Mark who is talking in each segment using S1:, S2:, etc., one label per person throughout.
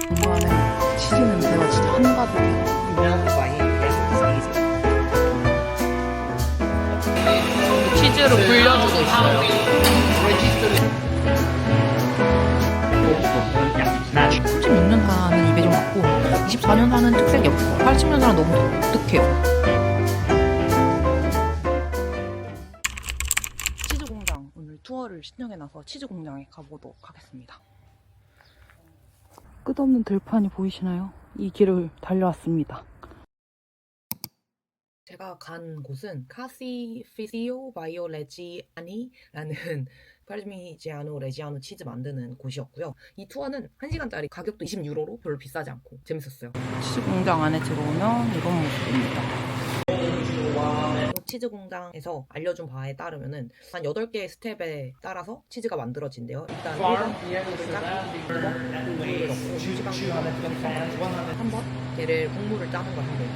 S1: 중간에 치즈 냄새가 진짜 한가득이에요. 치즈를 굴려주고 있어요. 36년 사는 입에 좀 맞고 24년 사는 특색이 없고 80년 사는 너무 독특해요. 치즈 공장 오늘 투어를 신청해놔서 치즈 공장에 가보도록 하겠습니다. 끝없는 들판이 보이시나요? 이 길을 달려왔습니다. 제가 간 곳은 카시피시오 바이오 레지아니라는 파르미지아노 레지아노 치즈 만드는 곳이었고요. 이 투어는 1시간짜리, 가격도 20유로로 별로 비싸지 않고 재밌었어요. 치즈 공장 안에 들어오면 이런 모습입니다. 치즈 공장에서 알려준 바에 따르면은 한 8개의 스텝에 따라서 치즈가 만들어진대요. 일단 1번 물을 짜고, 2번 물을 넣고 지방을 한번 얘를 국물을 짜는 걸 한번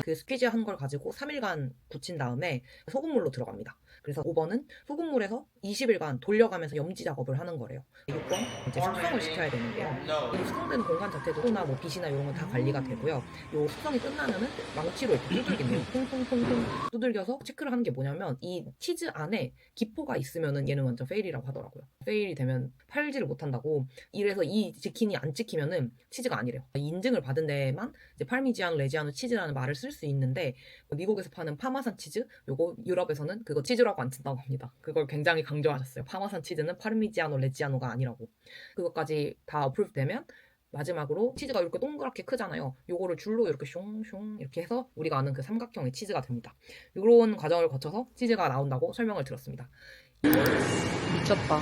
S1: 그 스퀴즈 한 걸 가지고 3일간 굳힌 다음에 소금물로 들어갑니다. 그래서 5번은 소금물에서 20일간 돌려가면서 염지 작업을 하는 거래요. 6번 이제 숙성을 시켜야 되는데요. 이 숙성된 공간 자체도 소나 뭐 빛이나 이런 건 다 관리가 되고요. 이 숙성이 끝나면은 망치로 이렇게 두들긴대요. 퐁퐁퐁퐁 두들겨서 체크를 하는 게 뭐냐면 이 치즈 안에 기포가 있으면은 얘는 완전 페일이라고 하더라고요. 페일이 되면 팔지를 못한다고. 이래서 이 지킨이 안 찍히면은 치즈가 아니래요. 인증을 받은 데에만 이제 파르미지아노 레지아노 치즈라는 말을 쓸 수 있는데 미국에서 파는 파마산 치즈, 요거 유럽에서는 그거 치즈라고 안 쓴다고 합니다. 그걸 굉장히 강조하셨어요. 파마산 치즈는 파르미지아노 레지아노가 아니라고. 그것까지 다 어프로브 되면 마지막으로 치즈가 이렇게 동그랗게 크잖아요. 요거를 줄로 이렇게 숑숑 이렇게 해서 우리가 아는 그 삼각형의 치즈가 됩니다. 이런 과정을 거쳐서 치즈가 나온다고 설명을 들었습니다. 미쳤다.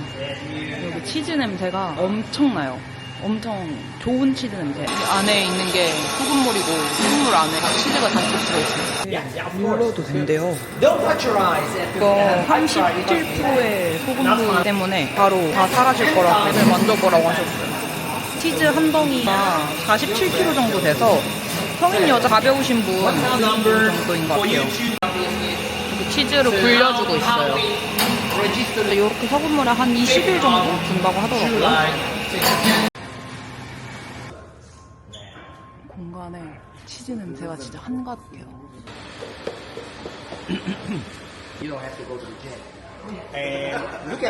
S1: 여기 치즈 냄새가 엄청나요. 엄청 좋은 치즈 냄새. 이 안에 있는 게 소금물이고 소금물 안에 치즈가 잔뜩 들어있어요. 눌러도 된대요. 이거 37%의 소금물 때문에 바로 다 사라질 거라고 오늘 만들 거라고 하셨어요. 치즈 한 덩이가 47kg 정도 돼서 성인 여자 가벼우신 분 정도인 것 같아요. 여기 치즈를 굴려주고 있어요. 이렇게 소금물에 한 20일 정도 준다고 하더라고요. 공간에 치즈 냄새가 진짜 한가득해요.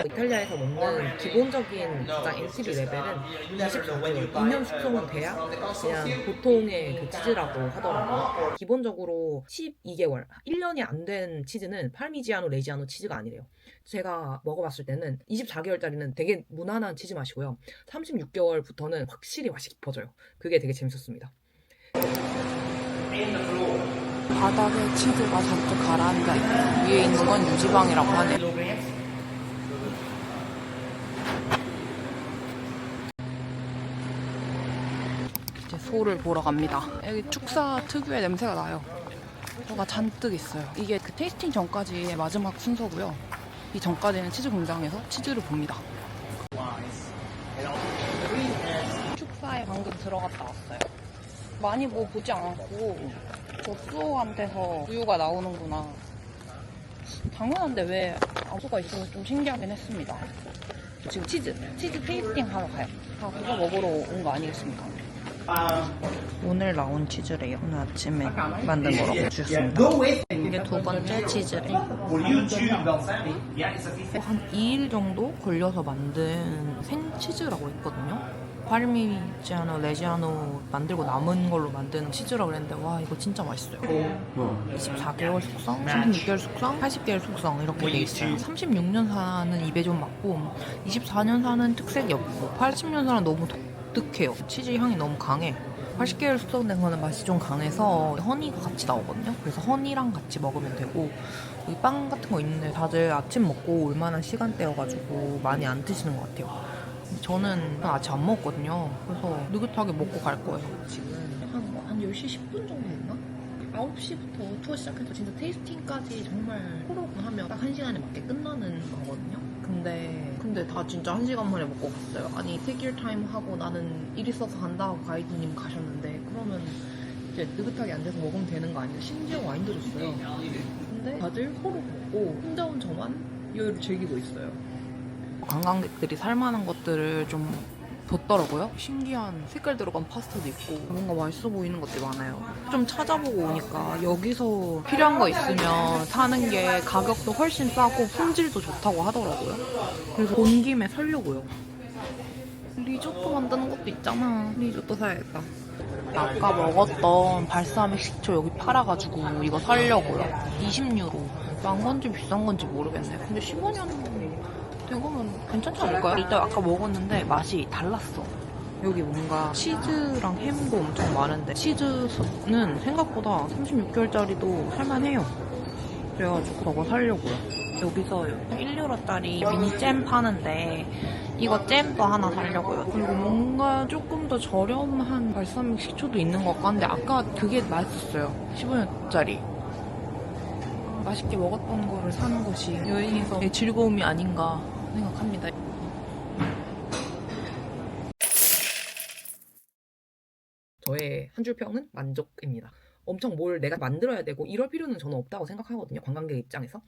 S1: 이탈리아에서 먹는 기본적인 가장 NCB 레벨은 24개월, 2년 숙성은 돼야 그냥 보통의 그 치즈라고 하더라고요. 기본적으로 12개월, 1년이 안 된 치즈는 파르미지아노 레지아노 치즈가 아니래요. 제가 먹어봤을 때는 24개월짜리는 되게 무난한 치즈 맛이고요. 36개월부터는 확실히 맛이 깊어져요. 그게 되게 재밌었습니다. 바닥에 치즈가 잔뜩 가라앉아 있고 위에 있는 건 유지방이라고 하네요. 이제 소를 보러 갑니다. 여기 축사 특유의 냄새가 나요. 뭐가 잔뜩 있어요. 이게 그 테이스팅 전까지의 마지막 순서고요. 이 전까지는 치즈 공장에서 치즈를 봅니다. 축사에 방금 들어갔다 왔어요. 많이 뭐 보지 않았고 젖소한테서 우유가 나오는구나. 당연한데 왜 수가 있어서 좀 신기하긴 했습니다. 지금 치즈 테이스팅 하러 가요. 다 그거 먹으러 온 거 아니겠습니까? 오늘 나온 치즈래요. 오늘 아침에 만든 거라고 주셨습니다. 이게 두 번째 치즈래. 한 2일 정도 걸려서 만든 생치즈라고 했거든요. 파르미지아노 레지아노 만들고 남은 걸로 만든 치즈라고 그랬는데 와 이거 진짜 맛있어요. 24개월 숙성, 36개월 숙성, 80개월 숙성 이렇게 돼 있어요. 36년 사는 입에 좀 맞고 24년 사는 특색이 없고 80년 사는 너무 독특해요. 치즈 향이 너무 강해. 80개월 숙성된 거는 맛이 좀 강해서 허니가 같이 나오거든요. 그래서 허니랑 같이 먹으면 되고 여기 빵 같은 거 있는데 다들 아침 먹고 올 만한 시간대여가지고 많이 안 드시는 것 같아요. 저는 아침 안 먹었거든요. 그래서 느긋하게 먹고 갈 거예요. 지금 한 10시 10분 정도 됐나? 9시부터 투어 시작해서 진짜 테이스팅까지 정말 호로군 하면 딱 1시간에 맞게 끝나는 거거든요. 근데 다 진짜 1시간 만에 먹고 갔어요. 아니 take your time 하고 나는 일 있어서 간다고 가이드님 가셨는데 그러면 이제 느긋하게 앉아서 먹으면 되는 거 아니에요? 심지어 와인도 줬어요. 근데 다들 호로 먹고 혼자 온 저만 여유를 즐기고 있어요. 관광객들이 살만한 것들을 좀
S2: 뒀더라고요. 신기한 색깔 들어간 파스타도 있고 뭔가 맛있어 보이는 것들이 많아요. 좀 찾아보고 오니까 여기서 필요한 거 있으면 사는 게 가격도 훨씬 싸고 품질도 좋다고 하더라고요. 그래서 온 김에 사려고요. 리조또 만드는 것도 있잖아. 리조또 사야겠다. 아까 먹었던 발사믹 식초 여기 팔아가지고 이거 사려고요. 20유로. 싼 건지 비싼 건지 모르겠네. 근데 15년 된 거면 괜찮지 않을까요? 일단 아까 먹었는데 맛이 달랐어. 여기 뭔가 치즈랑 햄도 엄청 많은데 치즈는 생각보다 36개월짜리도 살만해요. 그래가지고 저거 사려고요. 여기서 1유로짜리 미니 잼 파는데 이거 잼도 하나 사려고요. 그리고 뭔가 조금 더 저렴한 발사믹 식초도 있는 것 같은데 아까 그게 맛있었어요. 15년짜리. 맛있게 먹었던 거를 사는 것이 여행에서의 즐거움이 아닌가 생각합니다.
S1: 저의 한 줄 평은 만족입니다. 엄청 뭘 내가 만들어야 되고 이럴 필요는 저는 없다고 생각하거든요. 관광객 입장에서.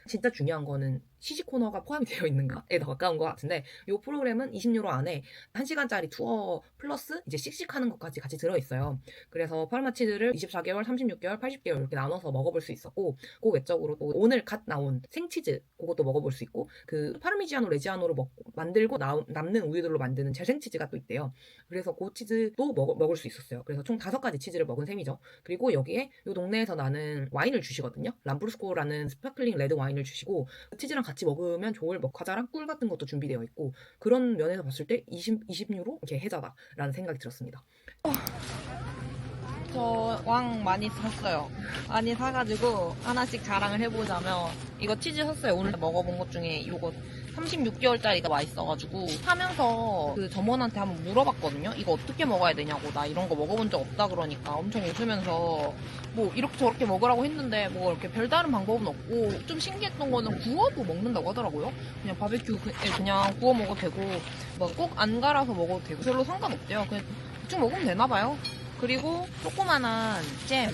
S1: 진짜 중요한 거는 시식 코너가 포함이 되어 있는가에 더 가까운 것 같은데 이 프로그램은 20유로 안에 1시간짜리 투어 플러스 이제 씩씩하는 것까지 같이 들어있어요. 그래서 파르마 치즈를 24개월, 36개월, 80개월 이렇게 나눠서 먹어볼 수 있었고 그 외적으로 또 오늘 갓 나온 생치즈 그것도 먹어볼 수 있고 그 파르미지아노 레지아노를 만들고 남는 우유들로 만드는 재생치즈가 또 있대요. 그래서 그 치즈도 먹을 수 있었어요. 그래서 총 5가지 치즈를 먹은 셈이죠. 그리고 여기에 이 동네에서 나는 와인을 주시거든요. 람브루스코라는 스파클링 레드 와인을 주시고 그 치즈랑 같이 먹으면 좋을 과자랑 꿀 같은 것도 준비되어 있고 그런 면에서 봤을 때 20유로 이렇게 혜자다라는 생각이 들었습니다.
S2: 저 왕 많이 샀어요. 많이 사가지고 하나씩 자랑을 해보자면 이거 치즈 샀어요. 오늘 먹어본 것 중에 이거 36개월짜리가 맛있어가지고 사면서 그 점원한테 한번 물어봤거든요. 이거 어떻게 먹어야 되냐고. 나 이런 거 먹어본 적 없다 그러니까 엄청 웃으면서 뭐 이렇게 저렇게 먹으라고 했는데 뭐 이렇게 별다른 방법은 없고 좀 신기했던 거는 구워도 먹는다고 하더라고요. 그냥 바베큐에 그냥 구워 먹어도 되고 뭐 꼭 안 갈아서 먹어도 되고 별로 상관없대요. 그냥 대충 먹으면 되나 봐요. 그리고 조그만한 잼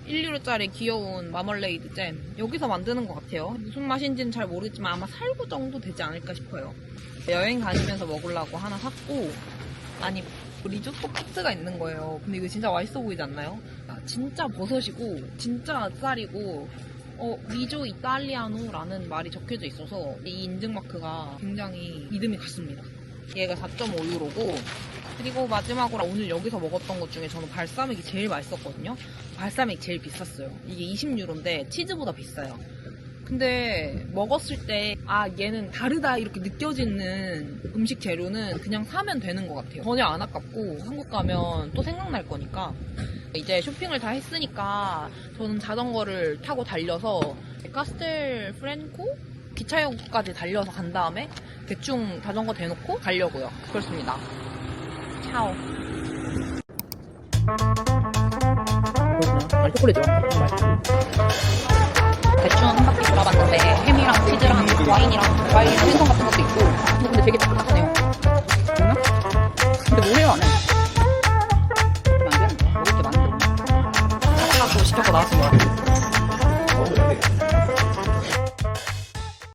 S2: 1유로짜리 귀여운 마멀레이드 잼 여기서 만드는 것 같아요. 무슨 맛인지는 잘 모르겠지만 아마 살구 정도 되지 않을까 싶어요. 여행 다니면서 먹으려고 하나 샀고 아니 리조또 카트가 있는 거예요. 근데 이거 진짜 맛있어 보이지 않나요? 진짜 버섯이고 진짜 쌀이고 리조 이탈리아노라는 말이 적혀져 있어서 이 인증마크가 굉장히 믿음이 갔습니다. 얘가 4.5유로고 그리고 마지막으로 오늘 여기서 먹었던 것 중에 저는 발사믹이 제일 맛있었거든요. 발사믹 제일 비쌌어요. 이게 20유로인데 치즈보다 비싸요. 근데 먹었을 때 얘는 다르다 이렇게 느껴지는 음식 재료는 그냥 사면 되는 것 같아요. 전혀 안 아깝고 한국 가면 또 생각날 거니까 이제 쇼핑을 다 했으니까 저는 자전거를 타고 달려서 카스텔 프렌코 기차역까지 달려서 간 다음에 대충 자전거 대놓고 가려고요. 그렇습니다. 차오.
S1: 초콜릿 좋아.
S2: 대충 한 바퀴 돌아봤는데 햄이랑 치즈랑 와인이랑 과일 생선 같은 것도 있고 근데 되게 딱딱하네요.
S1: 됐나? 근데 뭐래요 안 해?
S2: 안 되는데 먹을 게 많은데. 카페라떼 시켜서 나왔습니다.